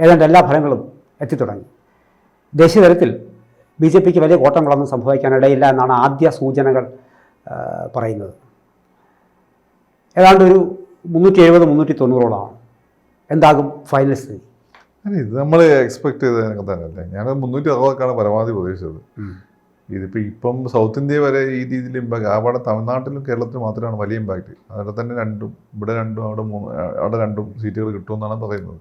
ഏതാണ്ട് എല്ലാ ഫലങ്ങളും എത്തിത്തുടങ്ങി. ദേശീയ തലത്തിൽ BJPക്ക് വലിയ കോട്ടങ്ങളൊന്നും സംഭവിക്കാനിടയില്ല എന്നാണ് ആദ്യ സൂചനകൾ പറയുന്നത്. ഏതാണ്ട് ഒരു 370-390 എന്താകും ഫൈനൽ സ്ഥിതി? ഇത് നമ്മൾ എക്സ്പെക്ട് ചെയ്തതിനൊക്കെ തന്നെയല്ലേ. ഞാൻ 360 പരമാവധി പ്രതീക്ഷിച്ചത്. ഇപ്പം സൗത്ത് ഇന്ത്യ വരെ ഈ രീതിയിൽ ഇമ്പാക്ട്, അവിടെ തമിഴ്നാട്ടിലും കേരളത്തിലും മാത്രമാണ് വലിയ ഇമ്പാക്റ്റ്. അവിടെ തന്നെ ഇവിടെ രണ്ടും അവിടെ 2 സീറ്റുകൾ കിട്ടുമെന്നാണ് പറയുന്നത്.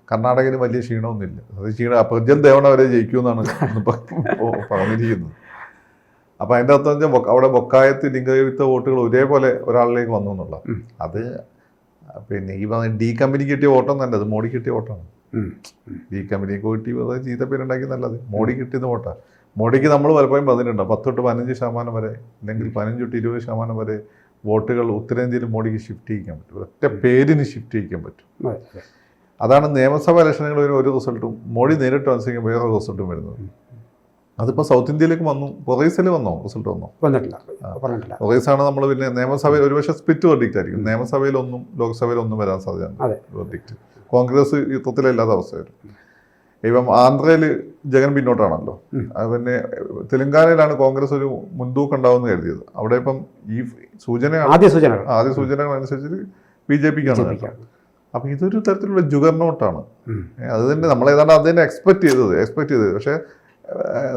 കർണാടകയിൽ വലിയ ക്ഷീണമൊന്നുമില്ല. അത് പ്രജ്വൽ ദേവണ വരെ ജയിക്കുമെന്നാണ് പറഞ്ഞിരിക്കുന്നത്. അപ്പോൾ അതിൻ്റെ അർത്ഥം വെച്ചാൽ അവിടെ ബൊക്കായത്ത് ലിംഗയുക്ത വോട്ടുകൾ ഒരേപോലെ ഒരാളിലേക്ക് വന്നു എന്നുള്ള. അത് പിന്നെ ഈ ഡി കമ്പനിക്ക് കിട്ടിയ വോട്ടൊന്നല്ല, അത് മോഡി കിട്ടിയ വോട്ടാണ്. ഡി കമ്പനിക്ക് കിട്ടി ചീത്ത പേരുണ്ടാക്കി നല്ലത് മോഡി കിട്ടിയത് വോട്ടാണ്. മോഡിക്ക് നമ്മൾ പലപ്പോഴും പറഞ്ഞിട്ടുണ്ട് 10-15% വരെ, അല്ലെങ്കിൽ 15-20% വരെ വോട്ടുകൾ ഉത്തരേന്ത്യയിൽ മോഡിക്ക് ഷിഫ്റ്റ് ചെയ്യിക്കാൻ പറ്റും. ഒറ്റ പേരിന് ഷിഫ്റ്റ് ചെയ്യിക്കാൻ പറ്റും. അതാണ് നിയമസഭാ ഇലക്ഷനുകളിൽ ഒരു റിസൾട്ടും മോഡി നേരിട്ട് മത്സരിക്കാൻ വേറെ റിസൾട്ടും വരുന്നത്. അതിപ്പോൾ സൗത്ത് ഇന്ത്യയിലേക്ക് വന്നു. കൊറീസിൽ വന്നോ റിസൾട്ട് വന്നോ? കൊറീസാണ് നമ്മൾ പിന്നെ നിയമസഭയിൽ ഒരുപക്ഷെ സ്പ്ലിറ്റ് വെർഡിക്റ്റ് ആയിരിക്കും. നിയമസഭയിൽ ഒന്നും ലോക്സഭയിൽ ഒന്നും വരാൻ സാധ്യതയാണ് വെർഡിക്റ്റ്. കോൺഗ്രസ് യുദ്ധത്തിലില്ലാത്ത അവസ്ഥയായിരുന്നു. ഇപ്പം ആന്ധ്രയിൽ ജഗൻ പിന്നോട്ടാണല്ലോ. പിന്നെ തെലങ്കാനയിലാണ് കോൺഗ്രസ് ഒരു മുൻതൂക്കം ഉണ്ടാവുമെന്ന് കരുതിയത്. അവിടെ ഇപ്പം ഈ ആദ്യ സൂചനകൾ അനുസരിച്ച് BJPക്കാണ്. അപ്പം ഇതൊരു തരത്തിലുള്ള ജുഗർനോട്ടാണ്. അത് തന്നെ നമ്മൾ ഏതാണ്ട് അത് തന്നെ എക്സ്പെക്ട് ചെയ്തത്. പക്ഷേ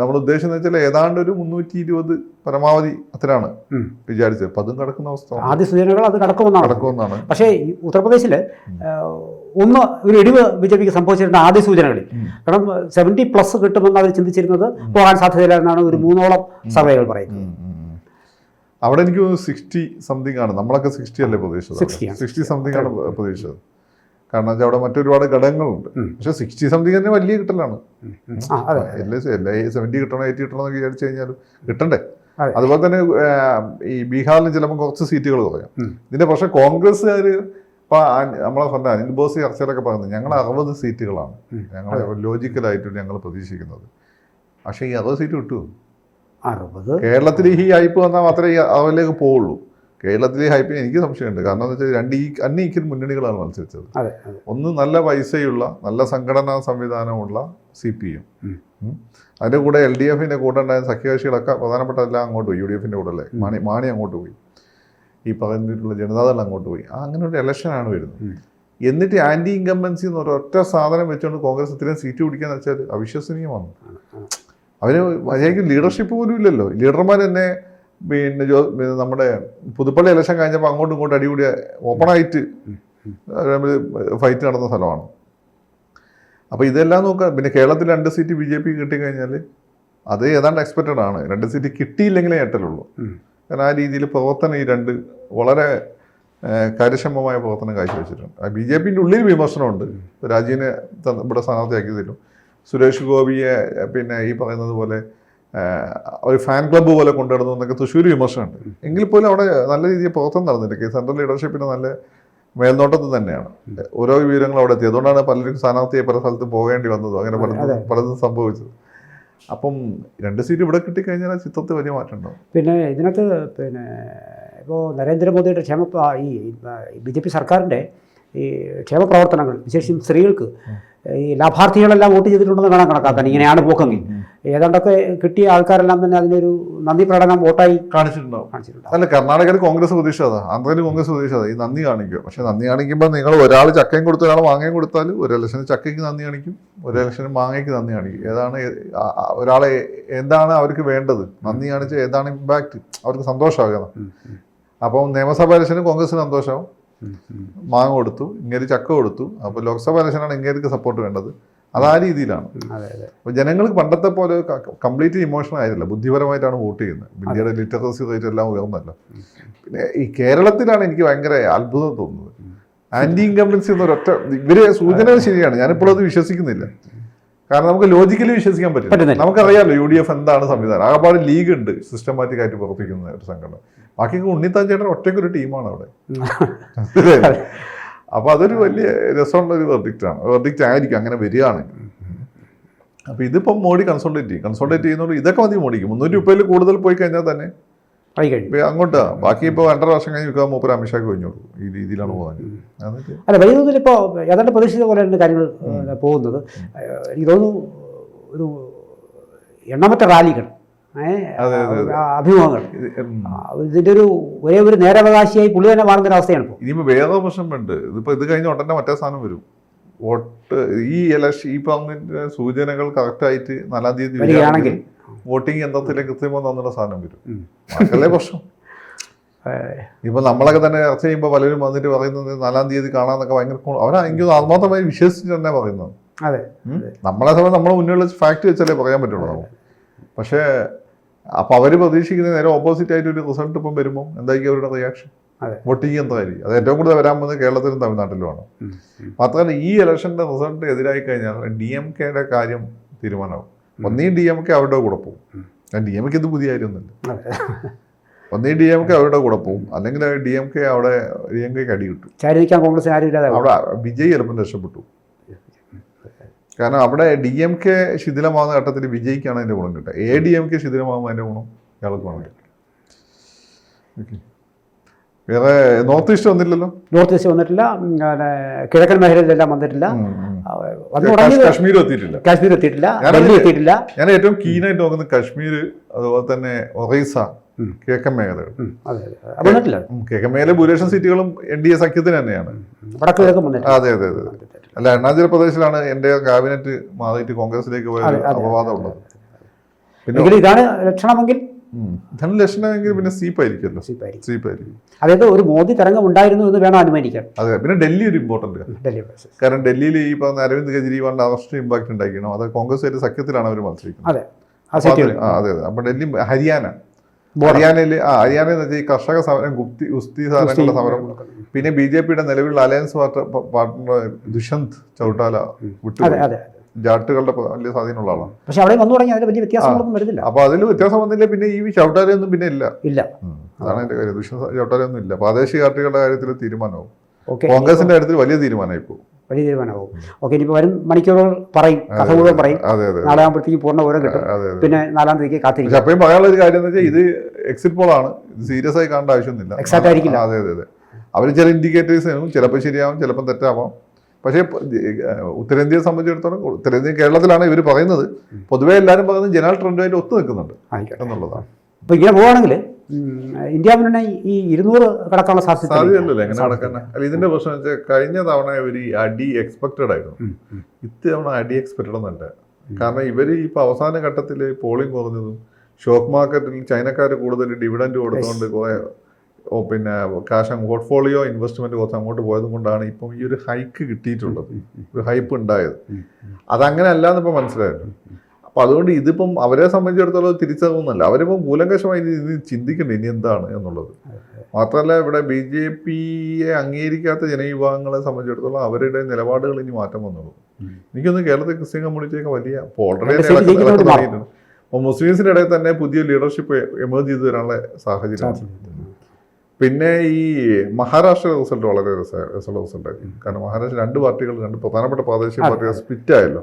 നമ്മൾ ഉദ്ദേശിച്ചെന്ന് വെച്ചാൽ ഏതാണ്ട് ഒരു 320 പരമാവധി അത്രയാണ് വിചാരിച്ചത്. അപ്പം അതും കിടക്കുന്ന അവസ്ഥ. ആദ്യ സൂചനകൾ അത് നടക്കുമെന്നാണ്. പക്ഷേ ഉത്തർപ്രദേശിൽ ഒരു ഇടിവ് BJPക്ക് സംഭവിച്ചിരുന്ന ആദ്യ സൂചനകളിൽ, കാരണം 70+ കിട്ടുമെന്ന് അവർ ചിന്തിച്ചിരുന്നത് പോകാൻ സാധ്യതയില്ല എന്നാണ് ഒരു 3ഓളം സർവേകൾ പറയുന്നത്. അവിടെ എനിക്ക് 60-something ആണ്. നമ്മളൊക്കെ 60 അല്ലേ പ്രതീക്ഷിച്ചത്? 60-something ആണ് പ്രതീക്ഷിച്ചത്. കാരണം വെച്ചാൽ അവിടെ മറ്റൊരുപാട് ഘടകങ്ങളുണ്ട്. പക്ഷെ 60-something തന്നെ വലിയ കിട്ടലാണ്. 70 കിട്ടണം 80 കിട്ടണം എന്നൊക്കെ വിചാരിച്ചു കഴിഞ്ഞാലും കിട്ടണ്ടേ. അതുപോലെ തന്നെ ഈ ബീഹാറിൽ ചിലപ്പോൾ കുറച്ച് സീറ്റുകൾ കുറയാം. ഇതിന്റെ പക്ഷേ കോൺഗ്രസ്സുകാർ ഇപ്പം നമ്മളെ സ്വന്തം അനിൽ ബോസ് ചർച്ചയിലൊക്കെ പറയുന്നത് ഞങ്ങൾ 60 സീറ്റുകളാണ് ഞങ്ങൾ ലോജിക്കലായിട്ട് ഞങ്ങൾ പ്രതീക്ഷിക്കുന്നത്. പക്ഷേ ഈ 60 സീറ്റ് കിട്ടുമോ? കേരളത്തിൽ ഈ ഹൈപ്പ് വന്നാൽ മാത്രമേ അവരിലേക്ക് പോവുള്ളൂ. കേരളത്തിലെ ഹൈപ്പിന് എനിക്ക് സംശയമുണ്ട്. കാരണം എന്താ വെച്ചാൽ 2 അൺഈക്വൽ മുന്നണികളാണ് മത്സരിച്ചത്. ഒന്ന് നല്ല പൈസയുള്ള നല്ല സംഘടനാ സംവിധാനമുള്ള CPM, അതിൻ്റെ കൂടെ LDFിൻ്റെ കൂടെ ഉണ്ടായ സഖ്യകക്ഷികളൊക്കെ പ്രധാനപ്പെട്ട എല്ലാം അങ്ങോട്ട് പോയി. UDFിൻ്റെ കൂടെ അല്ലേ മാണി അങ്ങോട്ട് പോയി, ഈ പറഞ്ഞിട്ടുള്ള ജനതാദൾ അങ്ങോട്ട് പോയി. അങ്ങനെ ഒരു ഇലക്ഷനാണ് വരുന്നത്. എന്നിട്ട് ആൻറ്റി ഇൻകംബൻസി എന്ന് ഒരൊറ്റ സാധനം വെച്ചുകൊണ്ട് കോൺഗ്രസ് ഇത്രയും സീറ്റ് പിടിക്കാന്ന് വെച്ചാൽ അവിശ്വസനീയമാണ്. അവന് മര്യാദയ്ക്ക് ലീഡർഷിപ്പ് പോലും ഇല്ലല്ലോ. ലീഡർമാർ തന്നെ പിന്നെ നമ്മുടെ പുതുപ്പള്ളി ഇലക്ഷൻ കഴിഞ്ഞപ്പോൾ അങ്ങോട്ടും ഇങ്ങോട്ടും അടികൂടിയ ഓപ്പണായിട്ട് ഫൈറ്റ് നടന്ന സ്ഥലമാണ്. അപ്പോൾ ഇതെല്ലാം നോക്കുക. പിന്നെ കേരളത്തിൽ 2 സീറ്റ് BJP കിട്ടിക്കഴിഞ്ഞാൽ അത് ഏതാണ്ട് എക്സ്പെക്റ്റഡ് ആണ്. 2 സീറ്റ് കിട്ടിയില്ലെങ്കിലേ ഞെട്ടലുള്ളൂ. കാരണം ആ രീതിയിൽ പ്രവർത്തനം ഈ 2 വളരെ കാര്യക്ഷമമായ പ്രവർത്തനം കാഴ്ചവെച്ചിട്ടുണ്ട്. BJPൻ്റെ ഉള്ളിൽ വിമർശനമുണ്ട്. രാജീവിനെ ഇവിടെ സ്ഥാനാർത്ഥിയാക്കിയതിലും സുരേഷ് ഗോപിയെ പിന്നെ ഈ പറയുന്നത് പോലെ ഒരു ഫാൻ ക്ലബ്ബ് പോലെ കൊണ്ടുവരുന്നു എന്നൊക്കെ തൃശ്ശൂർ വിമർശനമുണ്ട്. എങ്കിൽ പോലും അവിടെ നല്ല രീതിയിൽ പ്രവർത്തനം നടന്നിട്ടുണ്ട്. സെൻട്രൽ ലീഡർഷിപ്പിന് നല്ല മേൽനോട്ടത്തിൽ തന്നെയാണ് ഓരോ വിവരങ്ങളും അവിടെ എത്തി. അതുകൊണ്ടാണ് പലരും സ്ഥാനാർത്ഥിയെ പല സ്ഥലത്ത് പോകേണ്ടി വന്നതും അങ്ങനെ പലതും സംഭവിച്ചത്. അപ്പം 2 സീറ്റ് ഇവിടെ കിട്ടിക്കഴിഞ്ഞാൽ ചിത്രത്തിൽ വലിയ മാറ്റം ഉണ്ടാവും. പിന്നെ ഇതിനകത്ത് പിന്നെ ഇപ്പോൾ നരേന്ദ്രമോദിയുടെ ഈ BJP സർക്കാരിൻ്റെ ഈ ക്ഷേമ പ്രവർത്തനങ്ങൾ, വിശേഷിച്ചും സ്ത്രീകൾക്ക് ഈ ലാഭാർത്ഥികളെല്ലാം വോട്ട് ചെയ്തിട്ടുണ്ടെന്ന് വേണം കണക്കാക്കാൻ. ഇങ്ങനെയാണ് പോക്കെങ്കിൽ ഏതാണ്ടൊക്കെ കിട്ടിയ ആൾക്കാരെല്ലാം തന്നെ അതിനൊരു നന്ദി പ്രകടനം വോട്ടായി കാണിച്ചിട്ടുണ്ടാവും. അല്ല, കർണാടകയിൽ കോൺഗ്രസ് പ്രതീക്ഷിച്ചതാ, ആന്ധ്രയിൽ കോൺഗ്രസ് പ്രതീക്ഷിച്ചതാ ഈ നന്ദി കാണിക്കുക. പക്ഷെ നന്ദി കാണിക്കുമ്പോൾ നിങ്ങൾ ഒരാൾ ചക്കയും കൊടുത്ത് ഒരാൾ മാങ്ങയും കൊടുത്താൽ ഒരു ഇലക്ഷന് ചക്കയ്ക്ക് നന്ദി കാണിക്കും, ഒരു ഇലക്ഷന് മാങ്ങയ്ക്ക് നന്ദി കാണിക്കും. ഒരാളെ എന്താണ് അവർക്ക് വേണ്ടത്, നന്ദി കാണിച്ചാൽ ഏതാണ് ഇമ്പാക്റ്റ്, അവർക്ക് സന്തോഷമാകുക. അപ്പം നിയമസഭാ ഇലക്ഷന് കോൺഗ്രസിന് സന്തോഷമാവും, മാങ്ങ കൊടുത്തു, ഇങ്ങനെ ചക്ക കൊടുത്തു. അപ്പോൾ ലോക്സഭാ ഇലക്ഷനാണ് ഇങ്ങേർക്ക് സപ്പോർട്ട് വേണ്ടത്. അത് ആ രീതിയിലാണ്. അപ്പോൾ ജനങ്ങൾക്ക് പണ്ടത്തെ പോലെ കംപ്ലീറ്റ് ഇമോഷണൽ ആയിരുന്നില്ല, ബുദ്ധിപരമായിട്ടാണ് വോട്ട് ചെയ്യുന്നത്. ഇന്ത്യയുടെ ലിറ്ററസി റേറ്റ് എല്ലാം ഉയർന്നല്ലോ. പിന്നെ ഈ കേരളത്തിലാണ് എനിക്ക് ഭയങ്കര അത്ഭുതം തോന്നുന്നത്. ആൻറ്റി ഇൻകംബൻസി എന്നൊരൊറ്റ ഇവര് സൂചനകൾ ശരിയാണ്, ഞാനിപ്പോഴും അത് വിശ്വസിക്കുന്നില്ല. കാരണം നമുക്ക് ലോജിക്കലി വിശ്വസിക്കാൻ പറ്റില്ല. നമുക്കറിയാമല്ലോ UDF എന്താണ് സംവിധാനം. ആകപ്പാട് ലീഗ് ഉണ്ട് സിസ്റ്റമാറ്റിക് ആയിട്ട് പ്രവർത്തിക്കുന്ന ഒരു സംഘടന. ബാക്കി ഉണ്ണിത്താൻ ചേട്ടൻ ഒറ്റയ്ക്കൊരു ടീമാണ് അവിടെ. അപ്പോൾ അതൊരു വലിയ രസമുള്ള ഒരു വെർഡിക്റ്റ് ആയിരിക്കും അങ്ങനെ വരികയാണെങ്കിൽ. അപ്പോൾ ഇതിപ്പം മോഡി കൺസോൾട്ടേറ്റ് ചെയ്യുന്നതുകൊണ്ട് ഇതൊക്കെ മതി മോഡിക്ക്. 330 കൂടുതൽ പോയി കഴിഞ്ഞാൽ തന്നെ ആയി കഴിഞ്ഞു. ഇപ്പൊ അങ്ങോട്ട് ബാക്കി ഇപ്പോൾ 2.5 വർഷം കഴിഞ്ഞ് നിൽക്കുക മൂപ്പര് അമിത്ഷാക്ക് കഴിഞ്ഞോളൂ. ഈ രീതിയിലാണ് പോകുന്നത്. എന്നിട്ട് അല്ല, വലിയ തോതിൽ ഇപ്പോൾ ഏതാണ്ട് പ്രതീക്ഷിച്ച പോലെയാണ് കാര്യങ്ങൾ പോകുന്നത്. എനിക്ക് തോന്നുന്നു ഒരു എണ്ണമറ്റ റാലികൾ, അഭിമുഖങ്ങൾ, ഇതിൻ്റെ ഒരേ ഒരു നേരവകാശിയായി പുള്ളി തന്നെ മാറുന്ന അവസ്ഥയാണ് ഇപ്പോൾ. ഇനിയിപ്പോൾ വേറെ പ്രശ്നമുണ്ട്. ഇതിപ്പോൾ ഇത് കഴിഞ്ഞ ഉടനെ മറ്റേ സാധനം വരും. വോട്ട് ഈ ഇലക്ഷൻ ഈ പറഞ്ഞ സൂചനകൾ കറക്റ്റായിട്ട് 4-ാം തീയതി വരികയാണെങ്കിൽ വോട്ടിംഗ് യന്ത്രത്തിലെ കൃത്രിമം തന്നുള്ള സാധനം വരും. അതല്ലേ പ്രശ്നം. ഇപ്പൊ നമ്മളൊക്കെ തന്നെ ചർച്ച ചെയ്യുമ്പോൾ പലരും വന്നിട്ട് പറയുന്നത് 4-ാം തീയതി കാണാന്നൊക്കെ ഭയങ്കര അവരെനിക്ക് ആത്മാർത്ഥമായി വിശ്വസിച്ചിട്ട് തന്നെ പറയുന്നത്. അതെ, നമ്മളെ സമയം നമ്മളെ മുന്നിലുള്ള ഫാക്ട് വെച്ചല്ലേ പറയാൻ പറ്റുള്ളൂ നമുക്ക്. പക്ഷേ അപ്പൊ അവര് പ്രതീക്ഷിക്കുന്ന നേരെ ഓപ്പോസിറ്റ് ആയിട്ട് ഒരു റിസൾട്ട് ഇപ്പം വരുമ്പോൾ എന്തായിരിക്കും അവരുടെ റിയാക്ഷൻ? വോട്ടിംഗ് എന്തായിരിക്കും? അത് ഏറ്റവും കൂടുതൽ വരാൻ പോകുന്നത് കേരളത്തിലും തമിഴ്നാട്ടിലുമാണ്. മാത്രമല്ല ഈ ഇലക്ഷന്റെ റിസൾട്ട് എതിരായി കഴിഞ്ഞാൽ DMKയുടെ കാര്യം തീരുമാനമാവും. ഒന്നീ DMK അവരുടെ കൂടെ പോകും. DMK ഇത് പുതിയ കാര്യമൊന്നുമില്ല. ഒന്നീ DMK അവരുടെ കൂടെ പോകും, അല്ലെങ്കിൽ DMK അവിടെ DMKക്ക് അടി കിട്ടും. അവിടെ വിജയ് ചിലപ്പം രക്ഷപ്പെട്ടു. കാരണം അവിടെ DMK ശിഥിലമാകുന്ന ഘട്ടത്തിൽ വിജയിക്കാണ് അതിൻ്റെ ഗുണം കിട്ടുക. ADMK ശിഥിലമാകുമ്പോൾ അതിൻ്റെ ഗുണം ഇയാൾക്ക് വേണം കിട്ടും. ഓക്കെ, വേറെ നോർത്ത് ഈസ്റ്റ് വന്നില്ലല്ലോ. നോർത്ത് ഈസ്റ്റ് വന്നിട്ടില്ല, കിഴക്കൻ മേഖലയിലെല്ലാം വന്നിട്ടില്ല. കാശ്മീർ എത്തിയിട്ടില്ല. കാശ്മീർ എത്തിയിട്ടില്ല, ഡൽഹി എത്തിയിട്ടില്ല. ഞാൻ ഏറ്റവും കീനായിട്ട് നോക്കുന്നത് കാശ്മീർ, അതുപോലെ തന്നെ ഒറീസ, കിഴക്കൻ മേഖലകൾ. കിഴക്കൻ മേഖല ഭൂരിപക്ഷം സീറ്റുകളും NDA സഖ്യത്തിന് തന്നെയാണ്. അതെ അതെ അതെ. അല്ല, അരുണാചൽ പ്രദേശിലാണ് എൻ്റെ ക്യാബിനറ്റ് മാറിയിട്ട് കോൺഗ്രസിലേക്ക് പോയ അപവാദം ഉള്ളത്. പിന്നെ ഇതാണ് ലക്ഷണമെങ്കിൽ ലക്ഷണമെങ്കിൽ പിന്നെ സീപ്പായിരിക്കുമല്ലോ. സീപ്പായിരിക്കും. അതായത് ഒരു മോദി തരംഗം ഉണ്ടായിരുന്നു എന്ന് വേണം അനുമാനിക്കാൻ. അതെ, പിന്നെ ഡൽഹി ഒരു ഇമ്പോർട്ടന്റ്. കാരണം ഡൽഹിയിൽ ഈ പറഞ്ഞ അരവിന്ദ് കെജ്രിവാളിന്റെ അറസ്റ്റ് ഇമ്പാക്ട് ഉണ്ടായിരിക്കണം. അത് കോൺഗ്രസ് സഖ്യത്തിലാണ് അവർ മത്സരിക്കുന്നത്. അതെ അതെ. അപ്പൊ ഡൽഹി, ഹരിയാനയിൽ ഈ കർഷക സമരം, ഗുസ്തി സാധനങ്ങളുടെ സമരം, പിന്നെ BJPയുടെ നിലവിലുള്ള അലയൻസ് പാർട്ട്ണർ ദുഷ്യന്ത് ചൗട്ടാല വിട്ടു. ജാട്ടുകളുടെ വലിയ സ്വാധീനമുള്ള ആളാണ്. പക്ഷെ അവിടെ വന്നു തുടങ്ങി അതിൽ വലിയ വ്യത്യാസങ്ങളൊന്നും വരുന്നില്ല. അപ്പൊ അതിൽ വ്യത്യാസം വന്നില്ല. പിന്നെ ഈ ചൗട്ടാലയൊന്നും പിന്നെ ഇല്ല. അതാണ് എന്റെ കാര്യം. ദുഷ്യന്ത് ചൗട്ടാലയൊന്നും ഇല്ല. പ്രാദേശിക പാർട്ടികളുടെ കാര്യത്തിൽ തീരുമാനമാവും. കോൺഗ്രസിന്റെ കാര്യത്തിൽ വലിയ തീരുമാനമായി പോകും. ഓക്കെ, ഇനിയിപ്പോൾ വരും മണിക്കൂറുകൾ പറയും, കഥ മുഴുവൻ പറയും. നാളെ ആകുമ്പോഴത്തേക്ക് പൂർണ്ണ വിവരം കിട്ടും. പിന്നെ 4-ാം തീയതിക്ക് കാത്തിരിക്കും. അപ്പോഴും പറയാനുള്ള ഒരു കാര്യം എന്ന് വെച്ചാൽ ഇത് എക്സിറ്റ് പോൾ ആണ്. ഇത് സീരിയസ് ആയി കാണേണ്ട ആവശ്യമൊന്നുമില്ല. എക്സാക്ട് ആയിരിക്കില്ല. അതെ അതെ അതെ. അവർ ചില ഇൻഡിക്കേറ്റേഴ്സ് ആവും. ചിലപ്പോൾ ശരിയാവും, ചിലപ്പം തെറ്റാവാം. പക്ഷേ ഉത്തരേന്ത്യയെ സംബന്ധിച്ചിടത്തോളം, ഉത്തരേന്ത്യ കേരളത്തിലാണ് ഇവർ പറയുന്നത്, പൊതുവേ എല്ലാവരും പറയുന്നത് ജനറൽ ട്രെൻഡുമായിട്ട് ഒത്തു നിൽക്കുന്നുണ്ട് എന്നുള്ളതാണ്. അപ്പോൾ ഇങ്ങനെ പോവുകയാണെങ്കിൽ ഇന്ത്യ മുന്നണി ഈ 200 കടക്കാനുള്ള സാധ്യതയല്ലല്ലോ. എങ്ങനെ നടക്കാൻ? അല്ല, ഇതിന്റെ പ്രശ്നം വെച്ചാൽ കഴിഞ്ഞ തവണ ഒരു അടി എക്സ്പെക്റ്റഡ് ആയിരുന്നു. ഇത്തവണ അടി എക്സ്പെക്റ്റഡ് എന്നല്ല. കാരണം ഇവർ ഇപ്പൊ അവസാന ഘട്ടത്തിൽ പോളിംഗ് കുറഞ്ഞതും ഷോക്ക് മാർക്കറ്റിൽ ചൈനക്കാർ കൂടുതൽ ഡിവിഡൻഡ് കൊടുത്തുകൊണ്ട് കുറെ പിന്നെ കാശ് പോർട്ട്ഫോളിയോ ഇൻവെസ്റ്റ്മെന്റ് കുറച്ച് അങ്ങോട്ട് പോയത് കൊണ്ടാണ് ഇപ്പം ഈ ഒരു ഹൈക്ക് കിട്ടിയിട്ടുള്ളത്, ഒരു ഹൈപ്പ് ഉണ്ടായത്. അതങ്ങനെ അല്ലാന്ന് ഇപ്പം മനസ്സിലായിരുന്നു. അപ്പം അതുകൊണ്ട് ഇതിപ്പം അവരെ സംബന്ധിച്ചിടത്തോളം തിരിച്ചറിവുന്നല്ല. അവരിപ്പം കൂലങ്കശമായി ഇത് ചിന്തിക്കണ്ടേ ഇനി എന്താണ് എന്നുള്ളത്. മാത്രമല്ല, ഇവിടെ BJPയെ അംഗീകരിക്കാത്ത ജനവിഭാഗങ്ങളെ സംബന്ധിച്ചിടത്തോളം അവരുടെ നിലപാടുകൾ ഇനി മാറ്റം വന്നുള്ളൂ. എനിക്കൊന്ന് കേരളത്തിൽ ക്രിസ്ത്യൻ കമ്മ്യൂണിറ്റിയൊക്കെ വലിയ ഓൾറെഡി തുടങ്ങിയിട്ടുണ്ട്. അപ്പോൾ മുസ്ലിംസിൻ്റെ ഇടയിൽ തന്നെ പുതിയ ലീഡർഷിപ്പ് എമേർജ് ചെയ്ത് വരാനുള്ള സാഹചര്യമാണ്. പിന്നെ ഈ മഹാരാഷ്ട്ര റിസൾട്ട് വളരെ രസമുള്ള റിസൾട്ടായിരിക്കും. കാരണം മഹാരാഷ്ട്ര 2 പാർട്ടികൾ, 2 പ്രധാനപ്പെട്ട പ്രാദേശിക പാർട്ടികൾ സ്പ്ലിറ്റ് ആയല്ലോ.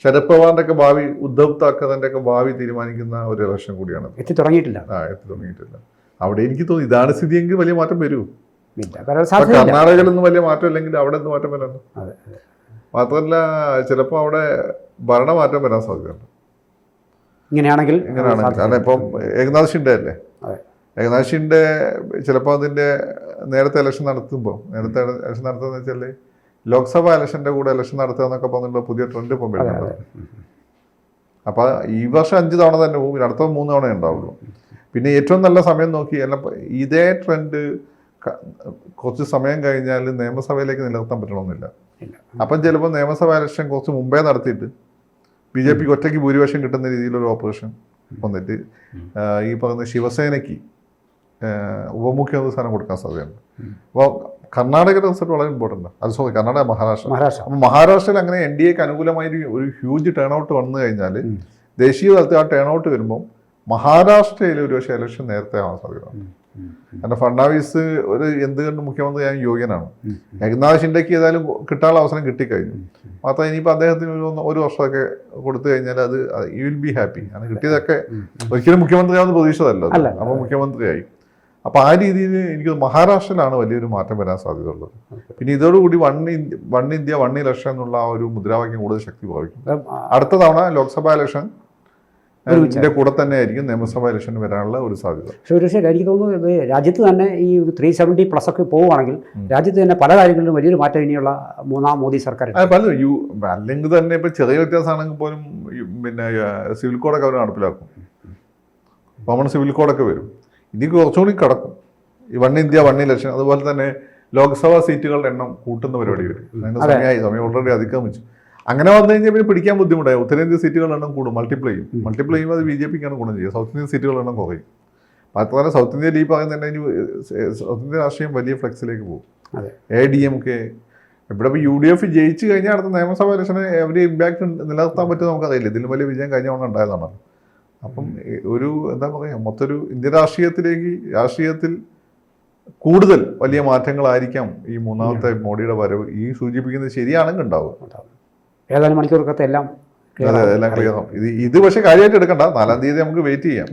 ശരത് പവാറിന്റെ ഒക്കെ ഭാവി, ഉദ്ധവ് താക്കറെന്റെ ഒക്കെ ഭാവി തീരുമാനിക്കുന്ന ഒരു ഇലക്ഷൻ കൂടിയാണ്. എത്തി തുടങ്ങിയിട്ടില്ല. അവിടെ എനിക്ക് തോന്നുന്നു ഇതാണ് സ്ഥിതിയെങ്കിൽ വലിയ മാറ്റം വരൂ. കർണാടകയിലൊന്നും വലിയ മാറ്റം ഇല്ലെങ്കിൽ അവിടെ എന്ത് മാറ്റം വരാൻ? മാത്രമല്ല, ചിലപ്പോൾ അവിടെ ഭരണമാറ്റം വരാൻ സാധ്യതയുണ്ട് ഇങ്ങനെയാണെങ്കിൽ. കാരണം ഇപ്പം ഏകനാഥ് ഷിൻഡെ അല്ലേ, ഏകനാഥ് ഷിൻഡെ ചിലപ്പോൾ അതിൻ്റെ നേരത്തെ ഇലക്ഷൻ നടത്തുമ്പോൾ, നേരത്തെ ഇലക്ഷൻ നടത്തുന്നത് വെച്ചാൽ ലോക്സഭ ഇലക്ഷൻ്റെ കൂടെ ഇലക്ഷൻ നടത്തുക എന്നൊക്കെ പറഞ്ഞിട്ടുള്ള പുതിയ ട്രെൻഡ് ഇപ്പം വരുന്നുണ്ട്. അപ്പോൾ ഈ വർഷം 5 തവണ തന്നെ പോകും, അടുത്ത 3 തവണ ഉണ്ടാവുള്ളൂ. പിന്നെ ഏറ്റവും നല്ല സമയം നോക്കി എല്ലാം ഇതേ ട്രെൻഡ് കുറച്ച് സമയം കഴിഞ്ഞാൽ നിയമസഭയിലേക്ക് നിലനിർത്താൻ പറ്റണമെന്നില്ല. അപ്പം ചിലപ്പോൾ നിയമസഭ ഇലക്ഷൻ കുറച്ച് മുമ്പേ നടത്തിയിട്ട് BJPക്ക് ഒറ്റയ്ക്ക് ഭൂരിപക്ഷം കിട്ടുന്ന രീതിയിലൊരു ഓപ്പറേഷൻ വന്നിട്ട് ഈ പറയുന്ന ശിവസേനയ്ക്ക് ഉപമുഖ്യമന്ത്രി സ്ഥാനം കൊടുക്കാൻ സാധ്യതയുണ്ട്. അപ്പോൾ കർണാടകയുടെ റിസൾട്ട് വളരെ ഇമ്പോർട്ടൻ്റ്. അത് കർണാടക, മഹാരാഷ്ട്ര. അപ്പോൾ മഹാരാഷ്ട്രയിൽ അങ്ങനെ NDAക്ക് അനുകൂലമായി ഒരു ഹ്യൂജ് ടേൺ ഔട്ട് വന്നു കഴിഞ്ഞാൽ ദേശീയ തലത്തിൽ ആ ടേൺ ഔട്ട് വരുമ്പോൾ മഹാരാഷ്ട്രയിൽ ഒരു പക്ഷേ ഇലക്ഷൻ നേരത്തെ ആവാൻ സാധ്യതയുണ്ട്. കാരണം ഫഡ്നാവിസ് ഒരു എന്തുകൊണ്ട് മുഖ്യമന്ത്രിയാകാൻ യോഗ്യനാണ്. ഏകനാഥ് ഷിൻഡെക്ക് ഏതായാലും കിട്ടാനുള്ള അവസരം കിട്ടിക്കഴിഞ്ഞു. മാത്രം ഇനിയിപ്പോൾ അദ്ദേഹത്തിന് ഒരു വർഷമൊക്കെ കൊടുത്തു കഴിഞ്ഞാൽ അത് യു വിൽ ബി ഹാപ്പി. കാരണം കിട്ടിയതൊക്കെ ഒരിക്കലും മുഖ്യമന്ത്രിയാവുന്ന പ്രതീക്ഷിച്ചതല്ലോ, അപ്പോൾ മുഖ്യമന്ത്രിയായി. അപ്പോൾ ആ രീതിയിൽ എനിക്ക് മഹാരാഷ്ട്രയിലാണ് വലിയൊരു മാറ്റം വരാൻ സാധ്യതയുള്ളത്. പിന്നെ ഇതോടുകൂടി വൺ ഇന്ത്യ വൺ ഇലക്ഷൻ എന്നുള്ള ആ ഒരു മുദ്രാവാക്യം കൂടുതൽ ശക്തി പ്രാപിക്കും. അടുത്ത തവണ ലോക്സഭാ ഇലക്ഷൻ ഇതിന്റെ കൂടെ തന്നെ ആയിരിക്കും നിയമസഭാ ഇലക്ഷൻ വരാനുള്ള ഒരു സാധ്യത. പക്ഷേ എനിക്ക് തോന്നുന്നു രാജ്യത്ത് തന്നെ ഈ 370+ ഒക്കെ പോവുകയാണെങ്കിൽ രാജ്യത്ത് തന്നെ പല കാര്യങ്ങളിലും വലിയൊരു മാറ്റം ഇനിയുള്ള മൂന്നാം മോദി സർക്കാർ. അല്ലെങ്കിൽ തന്നെ ഇപ്പൊ ചെറിയ വ്യത്യാസമാണെങ്കിൽ പോലും പിന്നെ സിവിൽ കോഡൊക്കെ അവർ നടപ്പിലാക്കും. കോമൺ സിവിൽ കോഡൊക്കെ വരും. ഇത് കുറച്ചുകൂടി കടക്കും. ഈ വൺ ഇന്ത്യ വൺ ഇലക്ഷൻ, അതുപോലെ തന്നെ ലോക്സഭാ സീറ്റുകളുടെ എണ്ണം കൂട്ടുന്ന പരിപാടി വരും. അതിന് സമയം ഓൾറെഡി അതിക്രമിച്ചു. അങ്ങനെ വന്നു കഴിഞ്ഞാൽ പിന്നെ പിടിക്കാൻ ബുദ്ധിമുട്ടായി. ഉത്തരേന്ത്യ സീറ്റുകളുടെ എണ്ണം കൂടും, മൾട്ടിപ്ലൈ ചെയ്യുമ്പോൾ അത് BJPക്കാണ് ഗുണം ചെയ്യുക. സൗത്ത് ഇന്ത്യൻ സീറ്റുകളുടെ എണ്ണം കുറയും. മാത്രമല്ല സൗത്ത് ഇന്ത്യയിൽ ഈ പറയുന്ന തന്നെ സൗത്ത് ഇന്ത്യൻ രാഷ്ട്രീയം വലിയ ഫ്ലെക്സിലേക്ക് പോകും. ADMK ഇവിടെ ഇപ്പോൾ UDF ജയിച്ചു കഴിഞ്ഞാൽ അടുത്ത നിയമസഭാ ഇലക്ഷന് അവർ ഇമ്പാക്ട് നിലനിർത്താൻ പറ്റും നമുക്കറിയില്ല. ഇതിലും വലിയ വിജയം കഴിഞ്ഞ തവണ ഉണ്ടായതാണ്. അപ്പം ഒരു എന്താ പറയുക, മൊത്തമൊരു ഇന്ത്യൻ രാഷ്ട്രീയത്തിൽ കൂടുതൽ വലിയ മാറ്റങ്ങളായിരിക്കാം ഈ മൂന്നാമത്തെ മോഡിയുടെ വരവ് ഈ സൂചിപ്പിക്കുന്നത് ശരിയാണെങ്കിൽ ഉണ്ടാവും. ഏതാനും മണിക്കൂറൊക്കെ എല്ലാം ക്ലിയർ ആവും. ഇത് പക്ഷേ കാര്യമായിട്ട് എടുക്കണ്ട. 4-ാം തീയതി നമുക്ക് വെയിറ്റ് ചെയ്യാം.